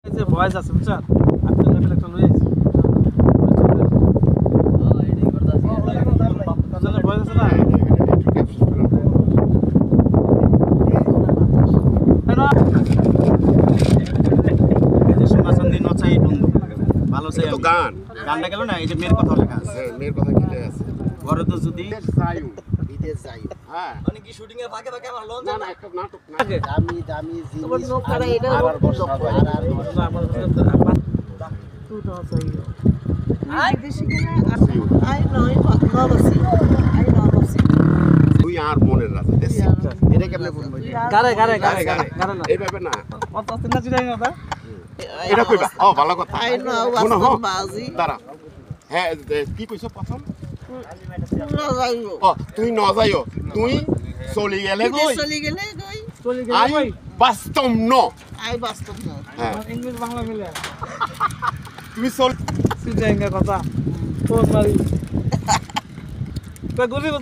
এই যে ভয়েস আছে বুঝছেন আপনি লেভেল একটা লই আইছি এডি করতাছি তাহলে ভয়েস আছে না হ্যালো এই যে সোনাচাঁদি নচাই বন্ধু ভালো চাই তো গানটা গেল না এই যে মেয়ের কথা লেখা আছে মেয়ের কথা কি লেখা আছে ঘরে তো যদি বিদেশ যাই হ্যাঁ মানে কি শুটিং এর ফাঁকে ফাঁকে আমার লঞ্চ না একটা নাটক না দামি দামি জিনিস আর এটা আর আমার তুই তো চাই আই বেশি না আই নয় নবসি আই নবসি তুই আর মনের রাজা দেশ এটা কেমনে বলবো গারে গারে গারে গারে গারে না এইভাবে না কত আছে না চিনাই না এটা কইবা ও ভালো কথা আই নো ওয়াস বাজি দাঁড়া হ্যাঁ কি কইছো প্রথম না যাইও ও তুই না যাইও তুই চলি গেলে কই চলি গেলে কই বাস্তব ন আই বাস্তব ন হ্যাঁ ইংলিশ বাংলা মিলে তুমি চল সিজাইঙ্গা কথা তো মারি তো গরিব